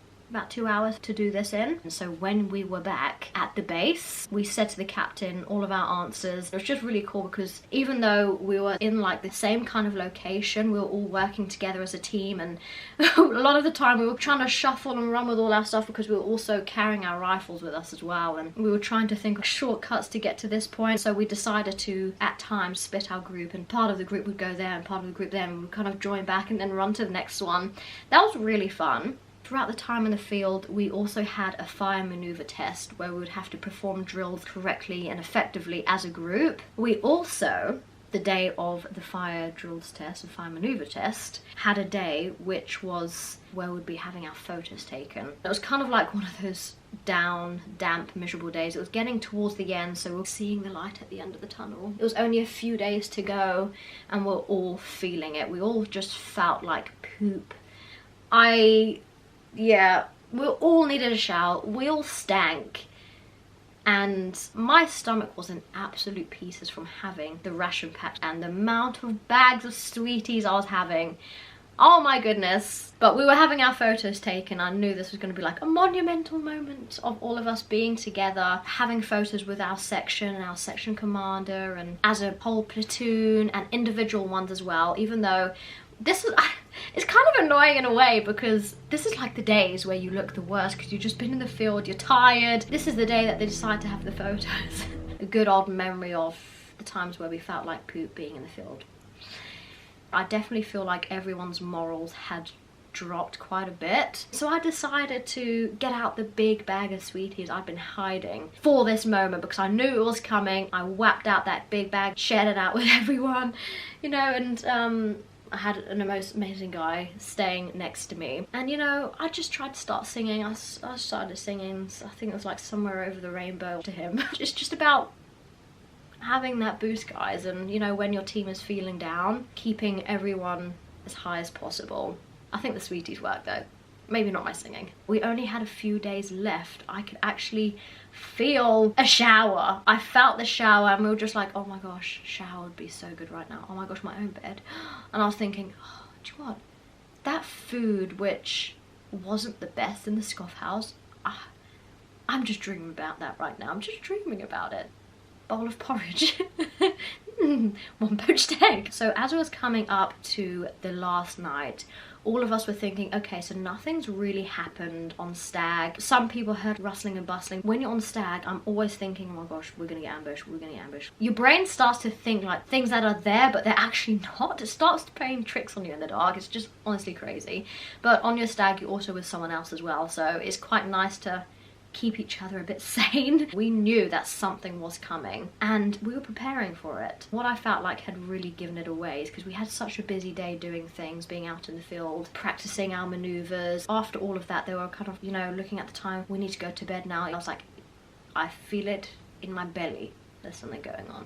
to do this in. And so when we were back at the base, we said to the captain all of our answers. It was just really cool because even though we were in like the same kind of location, we were all working together as a team, and a lot of the time we were trying to shuffle and run with all our stuff because we were also carrying our rifles with us as well, and we were trying to think of shortcuts to get to this point. So we decided to at times split our group, and part of the group would go there and part of the group there, and we would kind of join back and then run to the next one. That was really fun. Throughout the time in the field, we also had a fire maneuver test where we would have to perform drills correctly and effectively as a group. We also, the day of the fire drills test and fire maneuver test, had a day which was where we'd be having our photos taken. It was kind of like one of those down, damp, miserable days. It was getting towards the end, so we were seeing the light at the end of the tunnel. It was only a few days to go and we're all feeling it. We all just felt like poop. Yeah, we all needed a shower, we all stank, and my stomach was in absolute pieces from having the ration pack and the amount of bags of sweeties I was having. Oh my goodness. But we were having our photos taken. I knew this was going to be like a monumental moment of all of us being together, having photos with our section and our section commander and as a whole platoon and individual ones as well, even though this was, it's kind of annoying in a way because this is like the days where you look the worst because you've just been in the field, you're tired. This is the day that they decide to have the photos. A good old memory of the times where we felt like poop being in the field. I definitely feel like everyone's morals had dropped quite a bit. So I decided to get out the big bag of sweeties I'd been hiding for this moment because I knew it was coming. I whacked out that big bag, shared it out with everyone, you know, and I had an amazing guy staying next to me, and you know, I just tried to start singing. I started singing, I think it was like Somewhere Over the Rainbow to him. It's just about having that boost, guys, and you know, when your team is feeling down, keeping everyone as high as possible. I think the sweeties work though. Maybe not my singing. We only had a few days left. I could actually feel a shower. I felt the shower, and we were just like, oh my gosh, shower would be so good right now. Oh my gosh, my own bed. And I was thinking, oh, do you know what? That food, which wasn't the best in the scoff house, I'm just dreaming about that right now. I'm just dreaming about it. Bowl of porridge. One poached egg. So as I was coming up to the last night, all of us were thinking, okay, so nothing's really happened on stag. Some people heard rustling and bustling. When you're on stag, I'm always thinking, oh my gosh, we're gonna get ambushed, we're gonna get ambushed. Your brain starts to think like things that are there, but they're actually not. It starts playing tricks on you in the dark. It's just honestly crazy. But on your stag, you're also with someone else as well, so it's quite nice to keep each other a bit sane. We knew that something was coming and we were preparing for it. What I felt like had really given it away is because we had such a busy day doing things, being out in the field, practicing our maneuvers. After all of that, they were kind of, you know, looking at the time, we need to go to bed now. I was like, I feel it in my belly. There's something going on.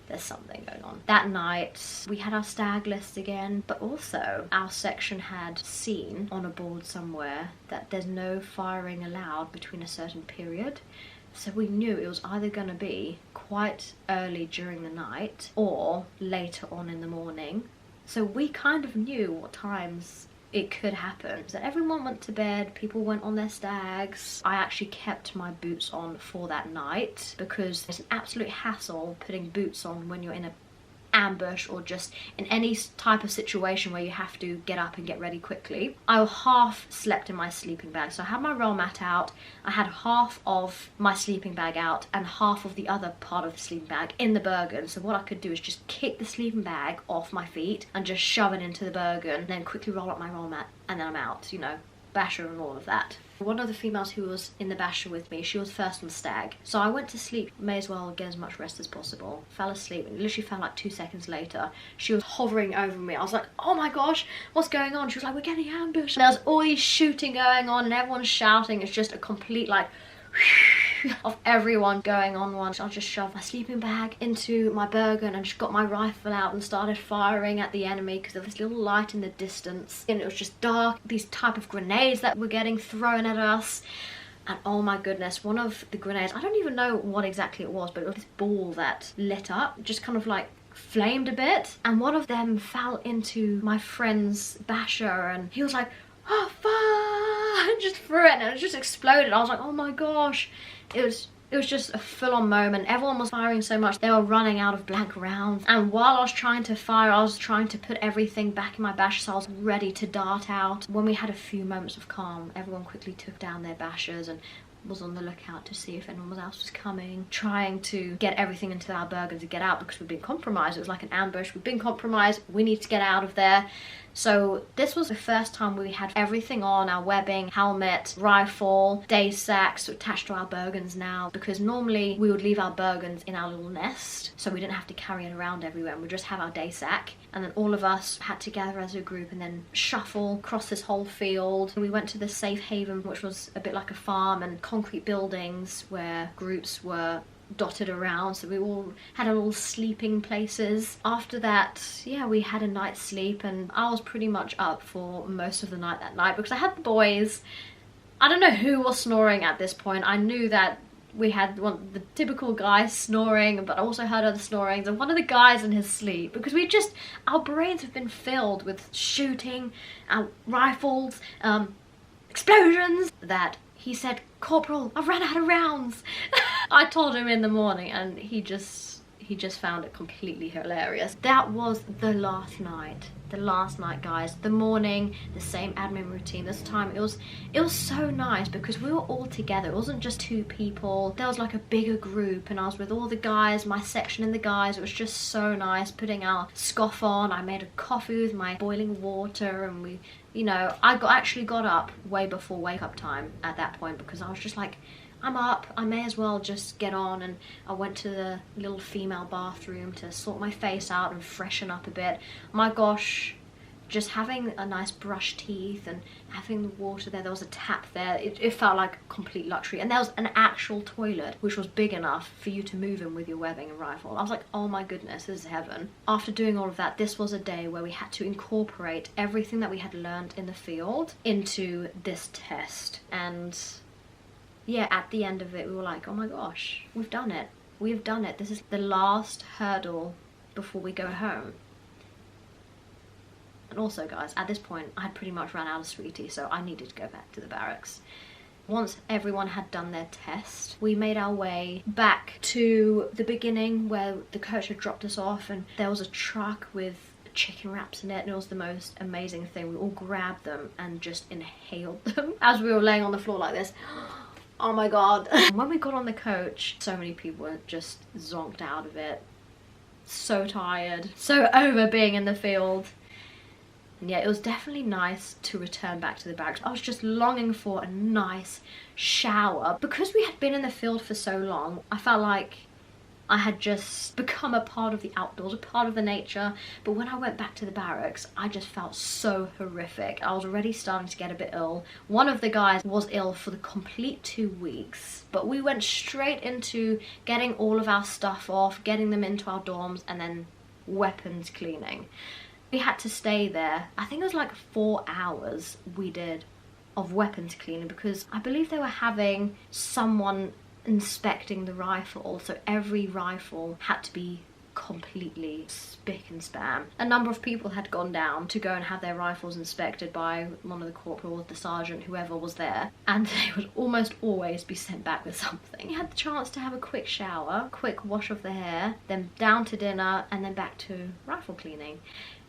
There's something going on. That night, we had our stag list again, but also our section had seen on a board somewhere that there's no firing allowed between a certain period. So we knew it was either going to be quite early during the night or later on in the morning. So we kind of knew what times it could happen. So everyone went to bed, people went on their stags. I actually kept my boots on for that night because it's an absolute hassle putting boots on when you're in a ambush or just in any type of situation where you have to get up and get ready quickly. I half slept in my sleeping bag. So I had my roll mat out, I had half of my sleeping bag out and half of the other part of the sleeping bag in the Bergen. So what I could do is just kick the sleeping bag off my feet and just shove it into the Bergen, and then quickly roll up my roll mat, and then I'm out, you know, basher and all of that. One of the females who was in the basher with me, she was first on stag. So I went to sleep, may as well get as much rest as possible. Fell asleep, and literally felt like 2 seconds later, she was hovering over me. I was like, oh my gosh, what's going on? She was like, we're getting ambushed. And there's all these shooting going on and everyone's shouting. It's just a complete like of everyone going on one. So I just shoved my sleeping bag into my Bergen and just got my rifle out and started firing at the enemy because there was this little light in the distance and it was just dark. These type of grenades that were getting thrown at us. And oh my goodness, one of the grenades, I don't even know what exactly it was, but it was this ball that lit up, just kind of like flamed a bit. And one of them fell into my friend's basher and he was like, oh fuck, and just threw it and it just exploded. I was like, oh my gosh. It was just a full-on moment. Everyone was firing so much, they were running out of blank rounds. And while I was trying to fire, I was trying to put everything back in my basher, so I was ready to dart out. When we had a few moments of calm, everyone quickly took down their bashers and was on the lookout to see if anyone else was coming, trying to get everything into our Bergen to get out because we've been compromised. It was like an ambush. We've been compromised. We need to get out of there. So this was the first time we had everything on, our webbing, helmet, rifle, day sacks attached to our Bergens now, because normally we would leave our Bergens in our little nest so we didn't have to carry it around everywhere and we'd just have our day sack. And then all of us had to gather as a group and then shuffle across this whole field. We went to the safe haven, which was a bit like a farm and concrete buildings where groups were dotted around, so we all had our little sleeping places. After that, yeah, we had a night's sleep and I was pretty much up for most of the night that night because I had the boys. I don't know who was snoring at this point. I knew that we had the typical guys snoring, but I also heard other snorings and one of the guys in his sleep because our brains have been filled with shooting, our rifles, explosions, that he said, "Corporal, I've run out of rounds." I told him in the morning and he just found it completely hilarious. That was the last night. The last night, guys. The morning, the same admin routine. This time it was so nice because we were all together. It wasn't just 2 people. There was like a bigger group and I was with all the guys, my section and the guys. It was just so nice putting our scoff on. I made a coffee with my boiling water and we, you know, I actually got up way before wake up time at that point because I was just like, I'm up, I may as well just get on. And I went to the little female bathroom to sort my face out and freshen up a bit. My gosh, just having a nice brush teeth and having the water there was a tap there, it felt like complete luxury. And there was an actual toilet which was big enough for you to move in with your webbing and rifle. I was like, oh my goodness, this is heaven. After doing all of that, this was a day where we had to incorporate everything that we had learned in the field into this test. And yeah, at the end of it we were like, oh my gosh, we've done it. We've done it. This is the last hurdle before we go home. And also, guys, at this point I had pretty much run out of sweetie, so I needed to go back to the barracks. Once everyone had done their test, we made our way back to the beginning where the coach had dropped us off, and there was a truck with chicken wraps in it, and it was the most amazing thing. We all grabbed them and just inhaled them as we were laying on the floor like this. Oh my god. When we got on the coach, so many people were just zonked out of it. So tired, so over being in the field. And yeah, it was definitely nice to return back to the barracks. I was just longing for a nice shower. Because we had been in the field for so long, I felt like I had just become a part of the outdoors, a part of the nature. But when I went back to the barracks, I just felt so horrific. I was already starting to get a bit ill. One of the guys was ill for the complete 2 weeks. But we went straight into getting all of our stuff off, getting them into our dorms, and then weapons cleaning. We had to stay there. I think it was like 4 hours we did of weapons cleaning, because I believe they were having someone inspecting the rifle, so every rifle had to be completely spick and span. A number of people had gone down to go and have their rifles inspected by one of the corporals, the sergeant, whoever was there, and they would almost always be sent back with something. You had the chance to have a quick shower, quick wash of the hair, then down to dinner, and then back to rifle cleaning.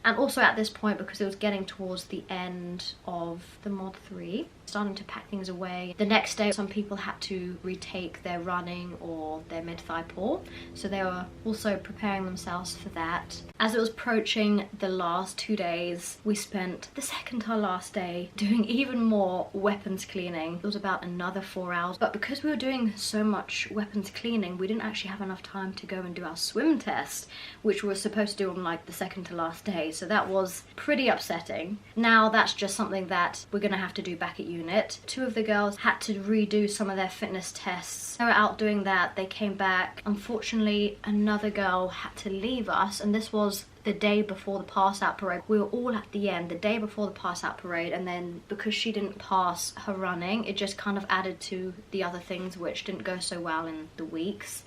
And also at this point, because it was getting towards the end of the mod 3, starting to pack things away. The next day, some people had to retake their running or their mid-thigh pull, so they were also preparing themselves for that. As it was approaching the last 2 days, we spent the second to last day doing even more weapons cleaning. It was about another 4 hours, but because we were doing so much weapons cleaning, we didn't actually have enough time to go and do our swim test, which we were supposed to do on like the second to last day, so that was pretty upsetting. Now that's just something that we're gonna have to do back at unit. 2 of the girls had to redo some of their fitness tests. They were out doing that, they came back. Unfortunately, another girl had to leave us, and this was the day before the pass out parade. We were all at the end, the day before the pass out parade, and then because she didn't pass her running, it just kind of added to the other things which didn't go so well in the weeks.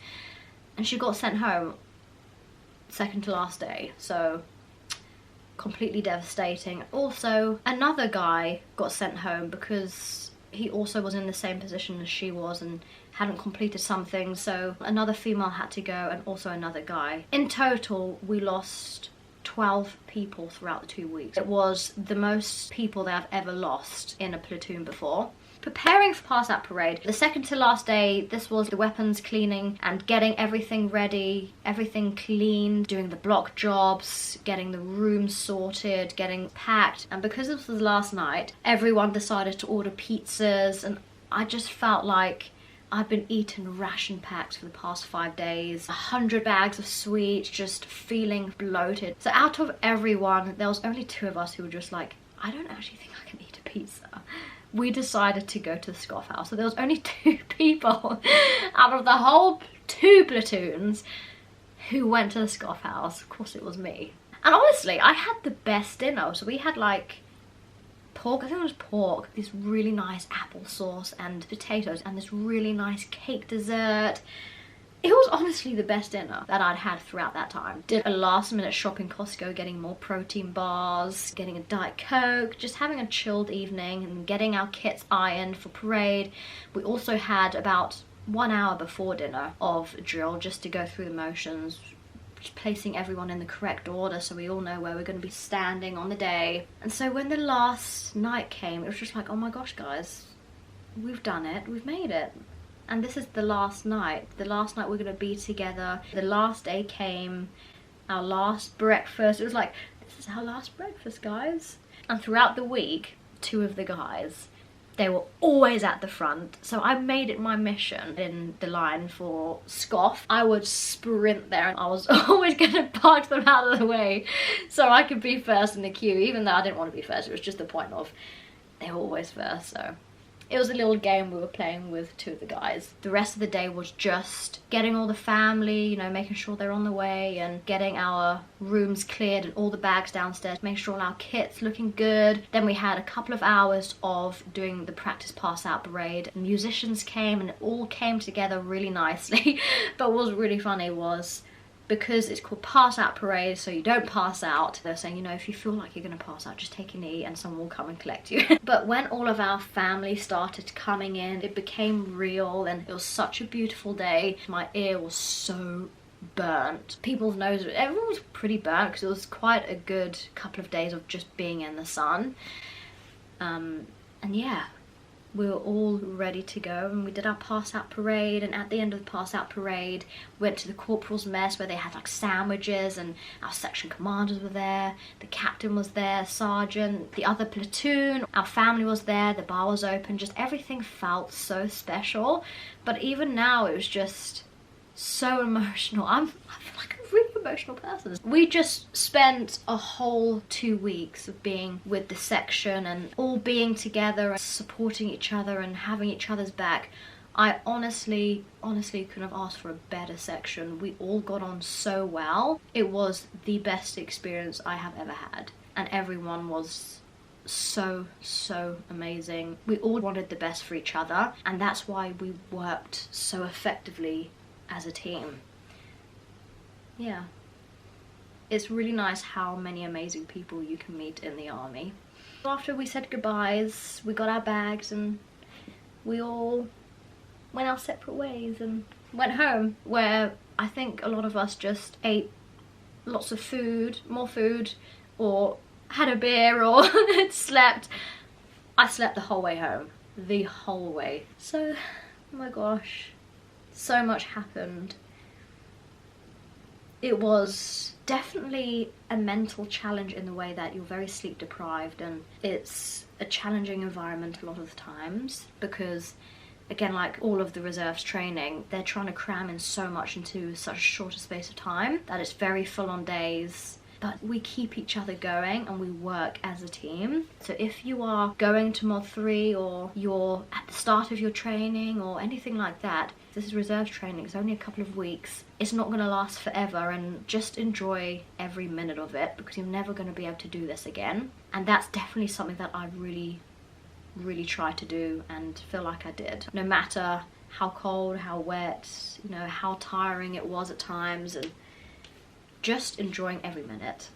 And she got sent home second to last day, so completely devastating. Also, another guy got sent home because he also was in the same position as she was and hadn't completed something, so another female had to go, and also another guy. In total, we lost 12 people throughout the 2 weeks. It was the most people that I've ever lost in a platoon before. Preparing for pass out parade, the second to last day, this was the weapons cleaning and getting everything ready, everything clean, doing the block jobs, getting the rooms sorted, getting packed. And because this was the last night, everyone decided to order pizzas, and I just felt like I've been eating ration packs for the past 5 days, 100 bags of sweets, just feeling bloated. So out of everyone, there was only 2 of us who were just like, I don't actually think I can eat a pizza. We decided to go to the scoff house. So there was only 2 people out of the whole 2 platoons who went to the scoff house. Of course it was me. And honestly, I had the best dinner. So we had like pork, I think it was pork, this really nice applesauce and potatoes, and this really nice cake dessert. It was honestly the best dinner that I'd had throughout that time. Did a last minute shop in Costco, getting more protein bars, getting a Diet Coke, just having a chilled evening and getting our kits ironed for parade. We also had about 1 hour before dinner of drill just to go through the motions, just placing everyone in the correct order so we all know where we're going to be standing on the day. And so when the last night came, it was just like, oh my gosh guys, we've done it, we've made it. And this is the last night we're going to be together. The last day came, our last breakfast. It was like, this is our last breakfast, guys. And throughout the week, 2 of the guys They were always at the front, so I made it my mission in the line for scoff. I would sprint there and I was always gonna park them out of the way so I could be first in the queue, even though I didn't want to be first. It was just the point of they were always first, so it was a little game we were playing with two of the guys. The rest of the day was just getting all the family, you know, making sure they're on the way and getting our rooms cleared and all the bags downstairs, making sure all our kit's looking good. Then we had a couple of hours of doing the practice pass out parade. Musicians came and it all came together really nicely. But what was really funny was, because it's called pass out parade, so you don't pass out, they're saying, you know, if you feel like you're gonna pass out, just take a knee and someone will come and collect you. But when all of our family started coming in, it became real and it was such a beautiful day. My ear was so burnt. People's noses, everyone was pretty burnt because it was quite a good couple of days of just being in the sun. And yeah, we were all ready to go and we did our pass out parade, and at the end of the pass out parade went to the corporal's mess where they had like sandwiches, and our section commanders were there, the captain was there, sergeant, the other platoon, our family was there, the bar was open, just everything felt so special. But even now it was just so emotional. I'm like a really emotional person. We just spent a whole 2 weeks of being with the section and all being together and supporting each other and having each other's back. I honestly couldn't have asked for a better section. We all got on so well. It was the best experience I have ever had, and everyone was so amazing. We all wanted the best for each other, and that's why we worked so effectively as a team. Yeah, it's really nice how many amazing people you can meet in the army. After we said goodbyes, we got our bags and we all went our separate ways and went home, where I think a lot of us just ate lots of food, more food, or had a beer or slept. I slept the whole way home, the whole way. So, oh my gosh, so much happened. It was definitely a mental challenge in the way that you're very sleep deprived, and it's a challenging environment a lot of the times because, again, like all of the reserves training, they're trying to cram in so much into such a shorter space of time that it's very full on days. But we keep each other going and we work as a team. So if you are going to Mod 3 or you're at the start of your training or anything like that, this is reserve training, it's only a couple of weeks. It's not going to last forever, and just enjoy every minute of it because you're never going to be able to do this again. And that's definitely something that I really try to do and feel like I did. No matter how cold, how wet, you know, how tiring it was at times, and just enjoying every minute.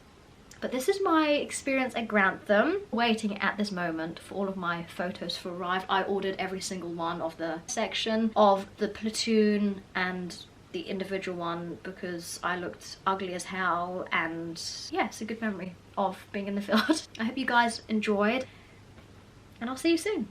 But this is my experience at Grantham. Waiting at this moment for all of my photos to arrive. I ordered every single one of the section, of the platoon and the individual one, because I looked ugly as hell, and yeah, it's a good memory of being in the field. I hope you guys enjoyed, and I'll see you soon.